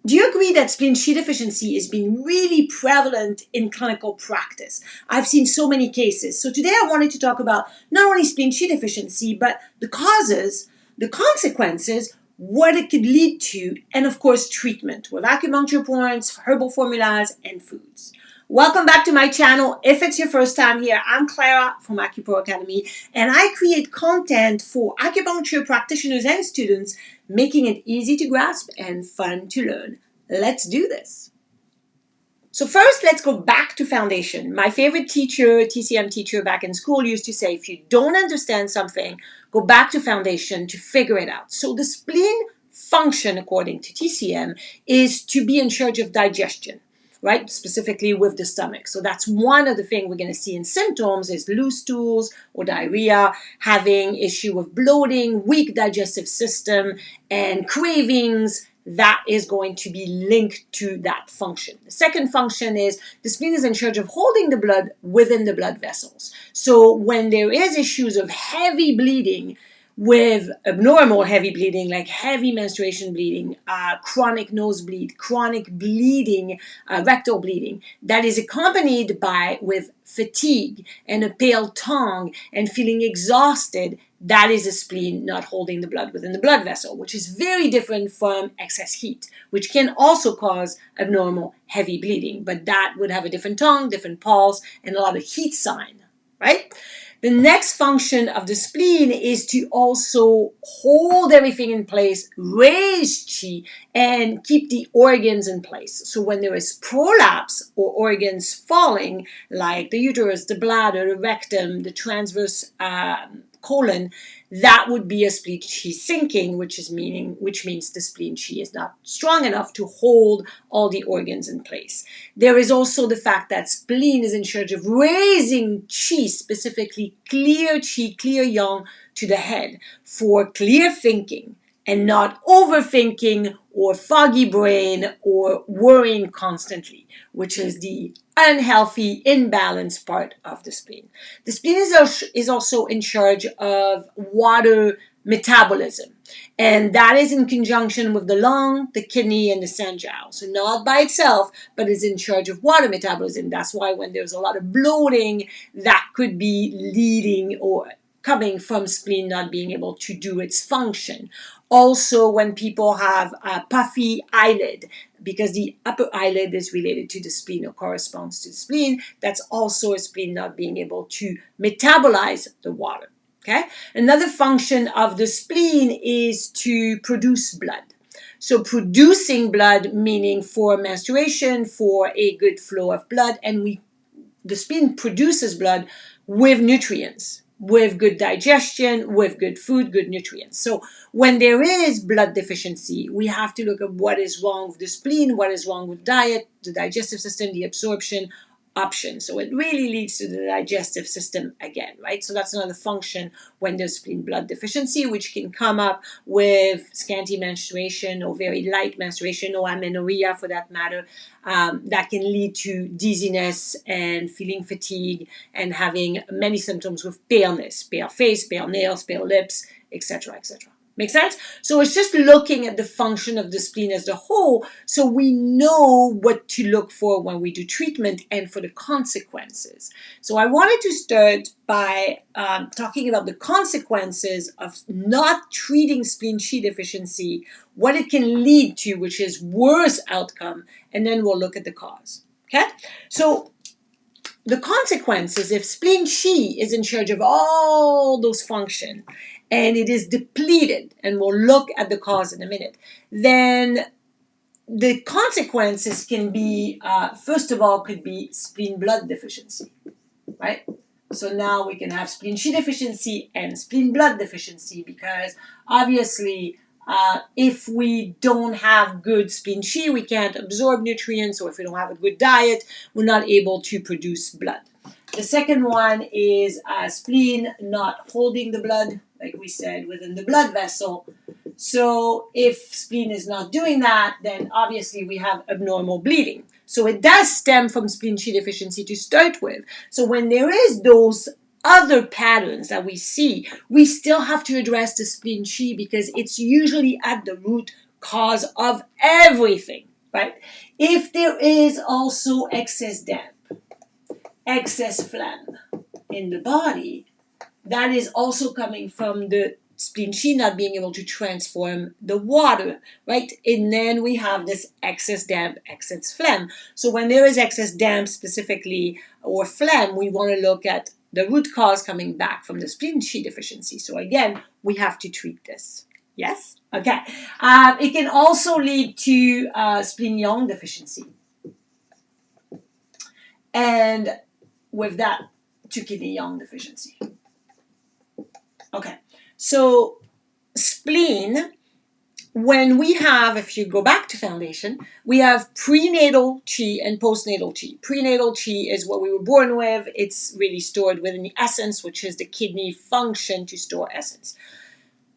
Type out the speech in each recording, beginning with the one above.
Do you agree that spleen Qi deficiency has been really prevalent in clinical practice? I've seen so many cases. So today I wanted to talk about not only spleen Qi deficiency, but the causes, the consequences, what it could lead to, and of course treatment with acupuncture points, herbal formulas, and foods. Welcome back to my channel. If it's your first time here, I'm Clara from AcuPro Academy, and I create content for acupuncture practitioners and students, making it easy to grasp and fun to learn. Let's do this. So first, let's go back to foundation. My favorite teacher, TCM teacher back in school, used to say, if you don't understand something, go back to foundation to figure it out. So the spleen function, according to TCM, is to be in charge of digestion, right? Specifically with the stomach. So that's one of the things we're going to see in symptoms is loose stools or diarrhea, having issue with bloating, weak digestive system, and cravings. That is going to be linked to that function. The second function is the spleen is in charge of holding the blood within the blood vessels. So when there is issues of heavy bleeding, with abnormal heavy bleeding, like heavy menstruation bleeding, chronic nosebleed, chronic bleeding, rectal bleeding, that is accompanied with fatigue and a pale tongue and feeling exhausted, that is a spleen not holding the blood within the blood vessel, which is very different from excess heat, which can also cause abnormal heavy bleeding, but that would have a different tongue, different pulse, and a lot of heat sign, right? The next function of the spleen is to also hold everything in place, raise qi, and keep the organs in place. So when there is prolapse or organs falling, like the uterus, the bladder, the rectum, the transverse colon, that would be a spleen qi sinking, which means the spleen qi is not strong enough to hold all the organs in place. There is also the fact that spleen is in charge of raising qi, specifically clear qi, clear yang, to the head for clear thinking and not overthinking or foggy brain or worrying constantly, which is the unhealthy, imbalanced part of the spleen. The spleen is also in charge of water metabolism, and that is in conjunction with the lung, the kidney, and the sangao. So not by itself, but is in charge of water metabolism. That's why when there's a lot of bloating, that could be leading or coming from spleen not being able to do its function. Also, when people have a puffy eyelid, because the upper eyelid is related to the spleen or corresponds to the spleen, that's also a spleen not being able to metabolize the water. Okay? Another function of the spleen is to produce blood. So producing blood, meaning for menstruation, for a good flow of blood, and the spleen produces blood with nutrients, with good digestion, with good food, good nutrients. So when there is blood deficiency, we have to look at what is wrong with the spleen, what is wrong with diet, the digestive system, the absorption option. So it really leads to the digestive system again, right? So that's another function when there's spleen blood deficiency, which can come up with scanty menstruation or very light menstruation or amenorrhea for that matter. That can lead to dizziness and feeling fatigue and having many symptoms with paleness, pale face, pale nails, pale lips, etc., etc. Make sense? So it's just looking at the function of the spleen as a whole so we know what to look for when we do treatment and for the consequences. So I wanted to start by talking about the consequences of not treating spleen Qi deficiency, what it can lead to, which is worse outcome, and then we'll look at the cause. Okay? So the consequences, if spleen Qi is in charge of all those functions, and it is depleted, and we'll look at the cause in a minute, then the consequences can be, first of all, could be spleen blood deficiency, right? So now we can have spleen Qi deficiency and spleen blood deficiency because obviously if we don't have good spleen Qi, we can't absorb nutrients, or if we don't have a good diet, we're not able to produce blood. The second one is spleen not holding the blood, like we said, within the blood vessel. So if spleen is not doing that, then obviously we have abnormal bleeding. So it does stem from spleen Qi deficiency to start with. So when there is those other patterns that we see, we still have to address the spleen Qi because it's usually at the root cause of everything, right? If there is also excess damp, excess phlegm in the body, that is also coming from the spleen Qi not being able to transform the water, right? And then we have this excess damp, excess phlegm. So when there is excess damp specifically or phlegm, we want to look at the root cause coming back from the spleen Qi deficiency. So again, we have to treat this. Yes? Okay. It can also lead to spleen Yang deficiency. And with that, to kidney Yang deficiency. Okay, so spleen, when we have, if you go back to foundation, we have prenatal Qi and postnatal Qi. Prenatal Qi is what we were born with. It's really stored within the essence, which is the kidney function to store essence.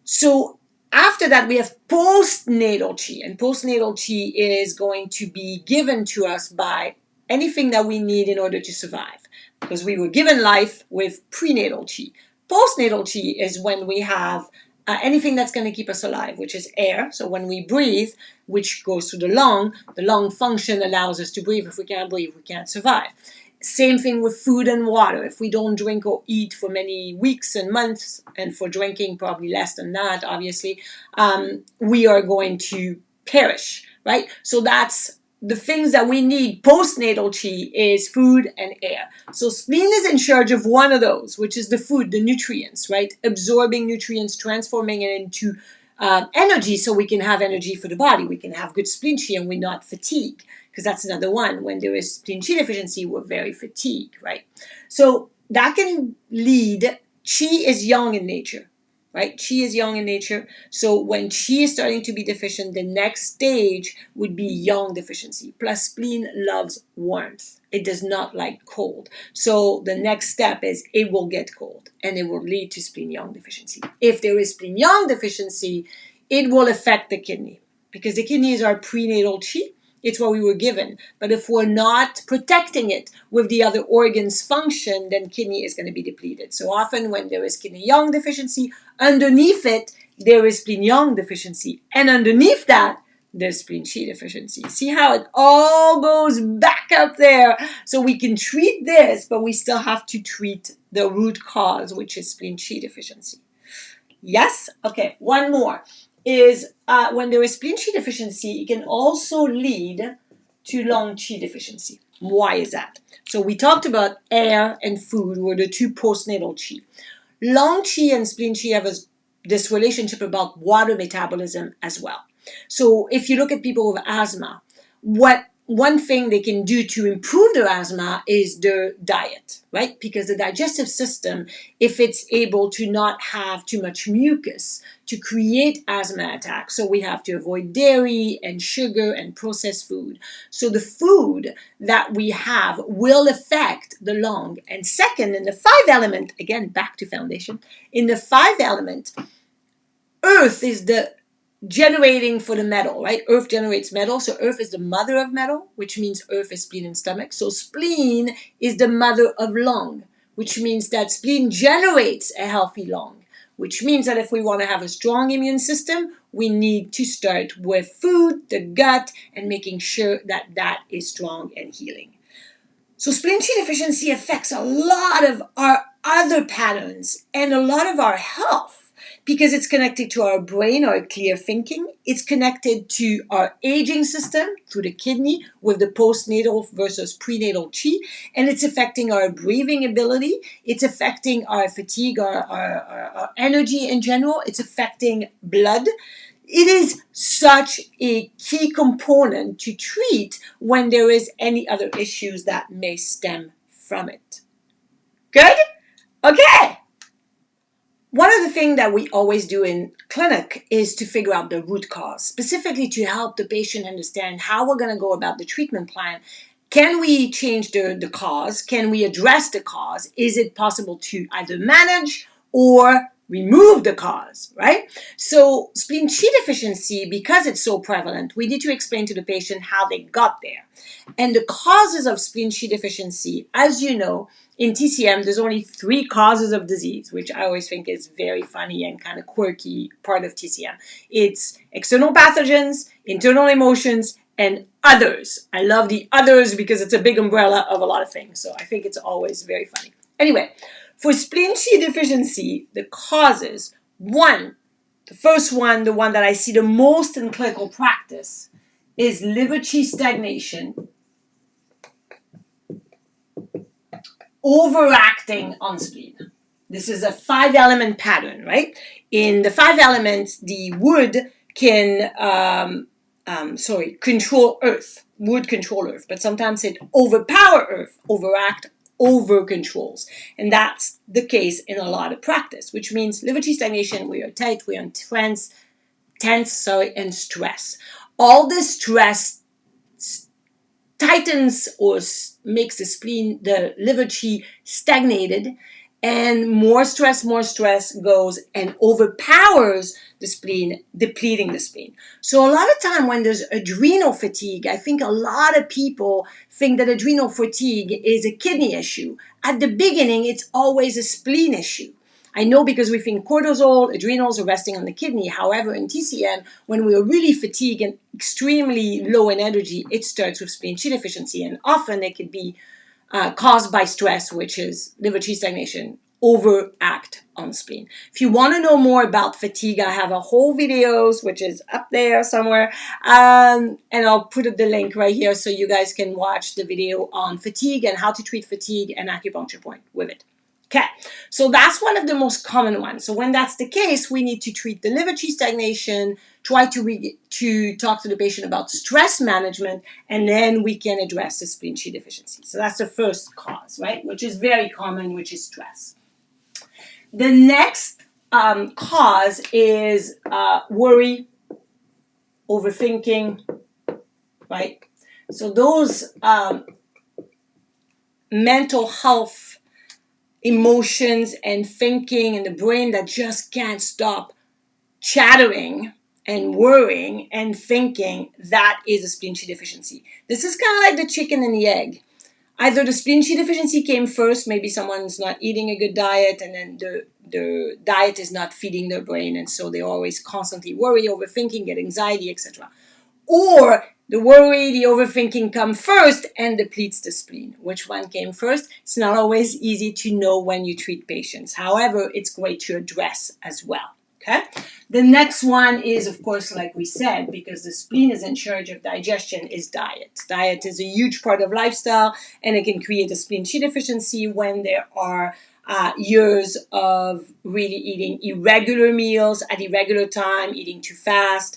So after that, we have postnatal Qi, and postnatal Qi is going to be given to us by anything that we need in order to survive, because we were given life with prenatal Qi. Postnatal Qi is when we have anything that's going to keep us alive, which is air. So when we breathe, which goes through the lung function allows us to breathe. If we can't breathe, we can't survive. Same thing with food and water. If we don't drink or eat for many weeks and months, and for drinking probably less than that, obviously, we are going to perish, right? So that's the things that we need. Postnatal Qi is food and air. So spleen is in charge of one of those, which is the food, the nutrients, right? Absorbing nutrients, transforming it into energy, so we can have energy for the body. We can have good spleen Qi and we're not fatigued, because that's another one. When there is spleen Qi deficiency, we're very fatigued, right? So that can lead, Qi is Yang in nature, right? Qi is Yang in nature. So when Qi is starting to be deficient, the next stage would be Yang deficiency. Plus, spleen loves warmth. It does not like cold. So the next step is it will get cold, and it will lead to spleen Yang deficiency. If there is spleen Yang deficiency, it will affect the kidney, because the kidney is our prenatal Qi. It's what we were given. But if we're not protecting it with the other organs' function, then kidney is going to be depleted. So often when there is kidney Yang deficiency, underneath it, there is spleen Yang deficiency. And underneath that, there's spleen Qi deficiency. See how it all goes back up there? So we can treat this, but we still have to treat the root cause, which is spleen Qi deficiency. Yes? Okay, one more. Is when there is spleen Qi deficiency, it can also lead to lung Qi deficiency. Why is that? So we talked about air and food were the two postnatal Qi. Lung Qi and spleen Qi have this relationship about water metabolism as well. So if you look at people with asthma, one thing they can do to improve their asthma is their diet, right? Because the digestive system, if it's able to not have too much mucus to create asthma attacks, so we have to avoid dairy and sugar and processed food. So the food that we have will affect the lung. And second, in the 5 element, again, back to foundation, in the 5 element, earth is the generating for the metal, right? Earth generates metal, so earth is the mother of metal, which means earth is spleen and stomach. So spleen is the mother of lung, which means that spleen generates a healthy lung, which means that if we want to have a strong immune system, we need to start with food, the gut, and making sure that that is strong and healing. So spleen Qi deficiency affects a lot of our other patterns and a lot of our health, because it's connected to our brain, our clear thinking. It's connected to our aging system through the kidney with the postnatal versus prenatal Qi. And it's affecting our breathing ability. It's affecting our fatigue, our energy in general. It's affecting blood. It is such a key component to treat when there is any other issues that may stem from it. Good? Okay. One of the things that we always do in clinic is to figure out the root cause, specifically to help the patient understand how we're going to go about the treatment plan. Can we change the cause? Can we address the cause? Is it possible to either manage or remove the cause, right? So spleen Qi deficiency, because it's so prevalent, we need to explain to the patient how they got there. And the causes of spleen Qi deficiency, as you know, in TCM, there's only 3 causes of disease, which I always think is very funny and kind of quirky part of TCM. It's external pathogens, internal emotions, and others. I love the others because it's a big umbrella of a lot of things. So I think it's always very funny. Anyway, for spleen Qi deficiency, the causes, the first one, the one that I see the most in clinical practice, is liver Qi stagnation, overacting on spleen. This is a 5-element pattern, right? In the 5 elements, the wood can control earth. Wood control earth, but sometimes it overpower earth, overact, over controls. And that's the case in a lot of practice, which means liver Qi stagnation, we are tight, we are tense, and stress. All this stress tightens or makes the liver Qi stagnated, and more stress goes and overpowers the spleen, depleting the spleen. So a lot of time when there's adrenal fatigue, I think a lot of people think that adrenal fatigue is a kidney issue. At the beginning, it's always a spleen issue. I know because we think cortisol, adrenals are resting on the kidney. However, in TCM, when we are really fatigued and extremely low in energy, it starts with spleen Qi deficiency. And often it could be caused by stress, which is liver Qi stagnation, overact on spleen. If you want to know more about fatigue, I have a whole videos, which is up there somewhere. And I'll put the link right here so you guys can watch the video on fatigue and how to treat fatigue and acupuncture point with it. Okay, so that's one of the most common ones. So when that's the case, we need to treat the liver Qi stagnation, try to talk to the patient about stress management, and then we can address the spleen Qi deficiency. So that's the first cause, right, which is very common, which is stress. The next cause is worry, overthinking, right? So those mental health emotions and thinking in the brain that just can't stop chattering and worrying and thinking, that is a spleen Qi deficiency. This is kind of like the chicken and the egg. Either the spleen Qi deficiency came first, maybe someone's not eating a good diet, and then the diet is not feeding their brain, and so they always constantly worry, overthinking, get anxiety, etc. Or the worry, the overthinking come first and depletes the spleen. Which one came first? It's not always easy to know when you treat patients. However, it's great to address as well. Okay. The next one is, of course, like we said, because the spleen is in charge of digestion, is diet. Diet is a huge part of lifestyle, and it can create a spleen Qi deficiency when there are years of really eating irregular meals at irregular time, eating too fast,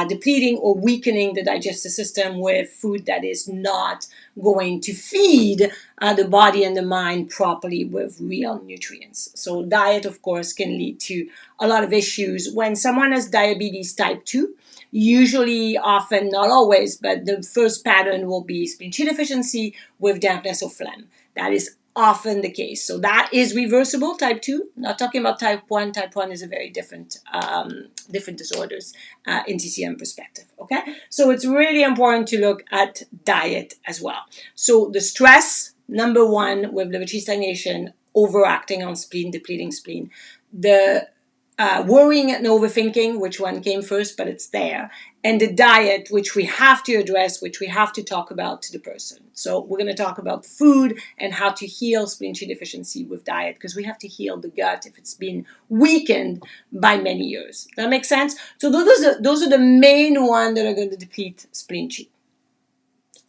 depleting or weakening the digestive system with food that is not going to feed the body and the mind properly with real nutrients. So diet, of course, can lead to a lot of issues. When someone has diabetes type 2, usually, often, not always, but the first pattern will be spleen Qi deficiency with dampness or phlegm. That is often the case. So that is reversible, type 2. Not talking about type 1. Type 1 is a very different disorders in TCM perspective, okay? So it's really important to look at diet as well. So the stress, number 1, with liver Qi stagnation, overacting on spleen, depleting spleen. The worrying and overthinking, which one came first, but it's there. And the diet, which we have to address, which we have to talk about to the person. So we're going to talk about food and how to heal spleen Qi deficiency with diet, because we have to heal the gut if it's been weakened by many years. Does that make sense? So those are the main ones that are going to deplete spleen Qi.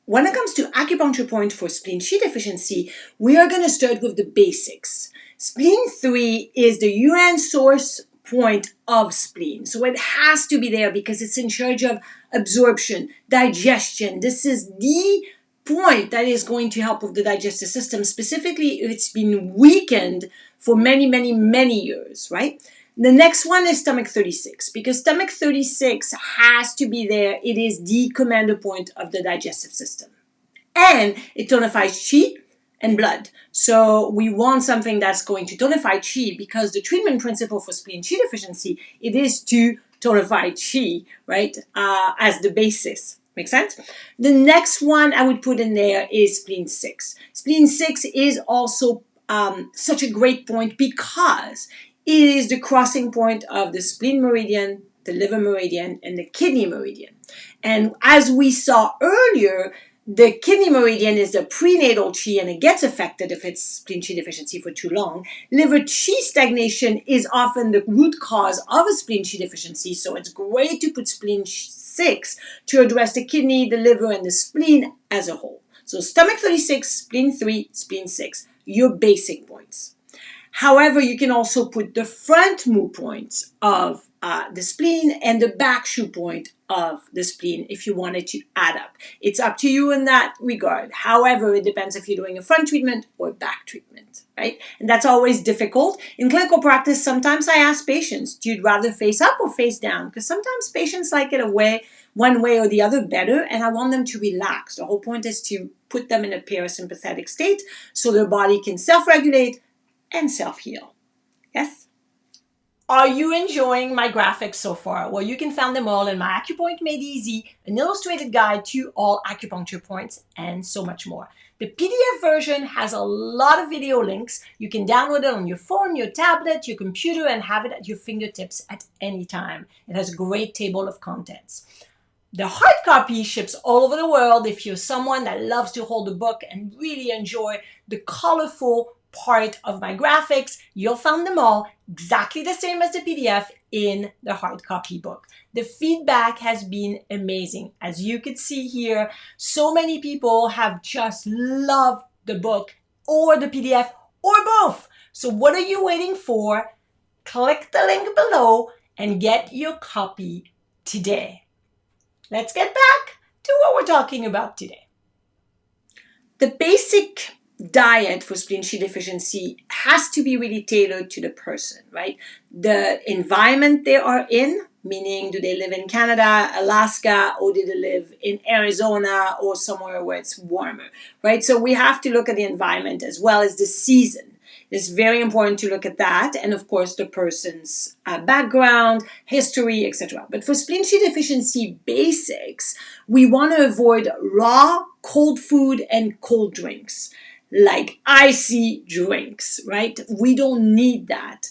When it comes to acupuncture point for spleen Qi deficiency, we are going to start with the basics. Spleen 3 is the yuan source point of spleen. So it has to be there because it's in charge of absorption, digestion. This is the point that is going to help with the digestive system, specifically if it's been weakened for many, many, many years, right? The next one is stomach 36, because stomach 36 has to be there. It is the commander point of the digestive system. And it tonifies qi, and blood. So we want something that's going to tonify qi, because the treatment principle for spleen qi deficiency, it is to tonify qi, right, as the basis. Make sense? The next one I would put in there is spleen 6. Spleen 6 is also such a great point because it is the crossing point of the spleen meridian, the liver meridian, and the kidney meridian. And as we saw earlier, the kidney meridian is the prenatal qi, and it gets affected if it's spleen qi deficiency for too long. Liver qi stagnation is often the root cause of a spleen qi deficiency, so it's great to put spleen 6 to address the kidney, the liver, and the spleen as a whole. So stomach 36, spleen 3, spleen 6, your basic points. However, you can also put the front mu points of the spleen and the back shu point of the spleen if you wanted to add up. It's up to you in that regard. However, it depends if you're doing a front treatment or back treatment, right? And that's always difficult. In clinical practice, sometimes I ask patients, do you rather face up or face down? Because sometimes patients like it one way or the other better, and I want them to relax. The whole point is to put them in a parasympathetic state so their body can self-regulate and self-heal. Yes? Are you enjoying my graphics so far? Well, you can find them all in my AcuPoint Made Easy, an illustrated guide to all acupuncture points, and so much more. The PDF version has a lot of video links. You can download it on your phone, your tablet, your computer, and have it at your fingertips at any time. It has a great table of contents. The hard copy ships all over the world if you're someone that loves to hold a book and really enjoy the colorful part of my graphics. You'll find them all exactly the same as the PDF in the hard copy book. The feedback has been amazing. As you can see here, so many people have just loved the book or the PDF or both. So what are you waiting for? Click the link below and get your copy today. Let's get back to what we're talking about today. The basic diet for spleen qi deficiency has to be really tailored to the person, right? The environment they are in, meaning do they live in Canada, Alaska, or do they live in Arizona or somewhere where it's warmer, right? So we have to look at the environment as well as the season. It's very important to look at that, and of course the person's background, history, etc. But for spleen qi deficiency basics, we want to avoid raw, cold food and cold drinks, like icy drinks, right? We don't need that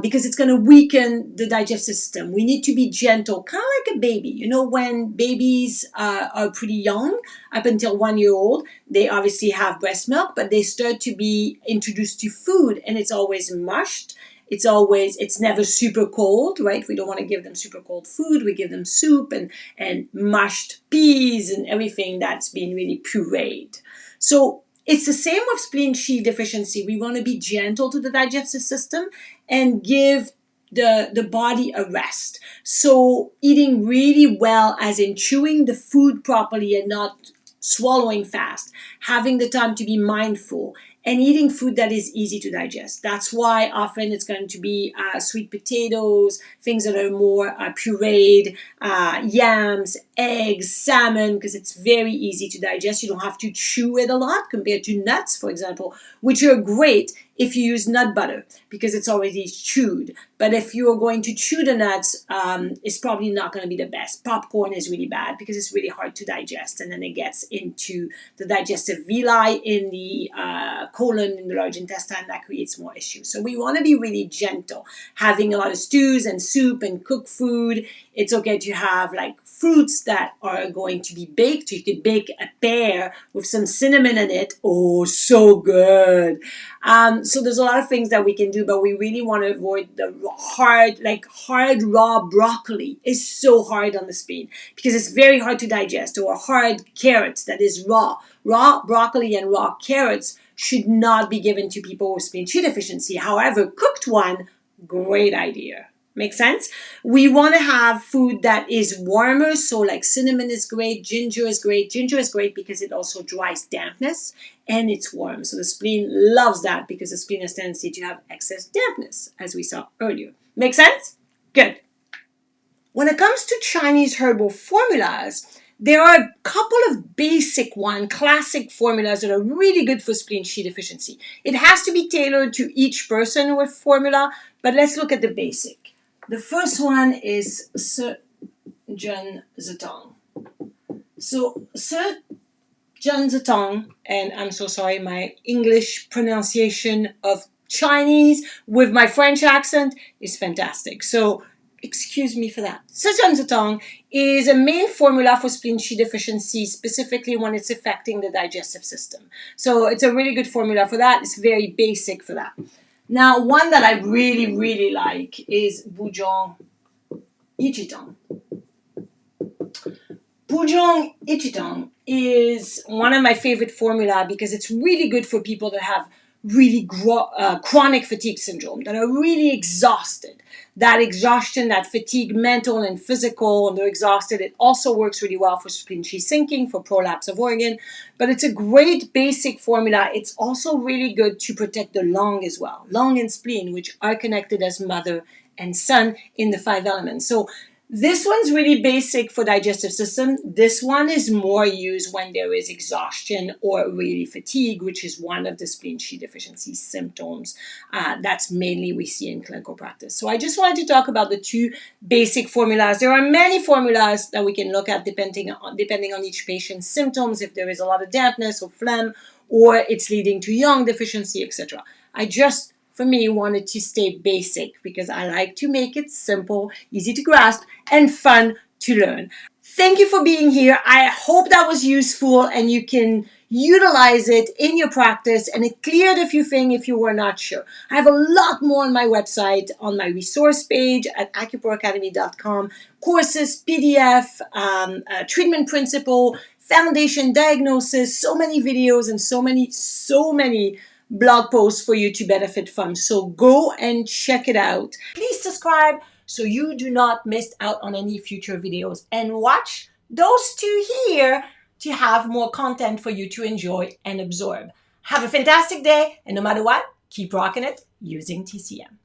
because it's going to weaken the digestive system. We need to be gentle, kind of like a baby. You know, when babies are pretty young, up until 1 year old, they obviously have breast milk, but they start to be introduced to food, and it's always mushed. It's never super cold, right? We don't want to give them super cold food. We give them soup and mashed peas and everything that's been really pureed. So it's the same with spleen qi deficiency. We want to be gentle to the digestive system and give the body a rest. So eating really well, as in chewing the food properly and not swallowing fast, having the time to be mindful, and eating food that is easy to digest. That's why often it's going to be sweet potatoes, things that are more pureed, yams, eggs, salmon, because it's very easy to digest. You don't have to chew it a lot compared to nuts, for example, which are great if you use nut butter because it's already chewed. But if you're going to chew the nuts, it's probably not going to be the best. Popcorn is really bad because it's really hard to digest, and then it gets into the digestive villi in the colon, in the large intestine. That creates more issues. So we want to be really gentle, having a lot of stews and soup and cooked food. It's okay to have like fruits that are going to be baked. You could bake a pear with some cinnamon in it. Oh, so good. So there's a lot of things that we can do, but we really want to avoid the hard raw broccoli is so hard on the spleen because it's very hard to digest, or hard carrots that is raw. Raw broccoli and raw carrots should not be given to people with spleen qi deficiency. However, cooked one, great idea. Make sense? We want to have food that is warmer. So like cinnamon is great. Ginger is great. Ginger is great because it also dries dampness and it's warm. So the spleen loves that because the spleen has tendency to have excess dampness, as we saw earlier. Make sense? Good. When it comes to Chinese herbal formulas, there are a couple of basic classic formulas that are really good for spleen Qi deficiency. It has to be tailored to each person with formula, but let's look at the basic. The first one is Jun Zitong. So Jun Zitong, and I'm so sorry, my English pronunciation of Chinese with my French accent is fantastic. So excuse me for that. Jun Zitong is a main formula for spleen Qi deficiency, specifically when it's affecting the digestive system. So it's a really good formula for that. It's very basic for that. Now, one that I really, really like is Bujong Ichitong. Bujong Ichitong is one of my favorite formula because it's really good for people that have really chronic fatigue syndrome, that are really exhausted. That exhaustion, that fatigue, mental and physical, and they're exhausted. It also works really well for spleen Qi sinking, for prolapse of organ, but it's a great basic formula. It's also really good to protect the lung as well. Lung and spleen, which are connected as mother and son in the 5 elements. So this one's really basic for digestive system. This one is more used when there is exhaustion or really fatigue, which is one of the spleen Qi deficiency symptoms. That's mainly we see in clinical practice. So I just wanted to talk about the 2 basic formulas. There are many formulas that we can look at depending on each patient's symptoms, if there is a lot of dampness or phlegm, or it's leading to yang deficiency, etc. For me, wanted to stay basic because I like to make it simple, easy to grasp, and fun to learn. Thank you for being here. I hope that was useful and you can utilize it in your practice, and it cleared a few things if you were not sure. I have a lot more on my website, on my resource page at acuproacademy.com. Courses, PDF, treatment principle, foundation, diagnosis, so many videos and so many blog posts for you to benefit from. So go and check it out. Please subscribe so you do not miss out on any future videos, and watch those 2 here to have more content for you to enjoy and absorb. Have a fantastic day, and no matter what, keep rocking it using TCM.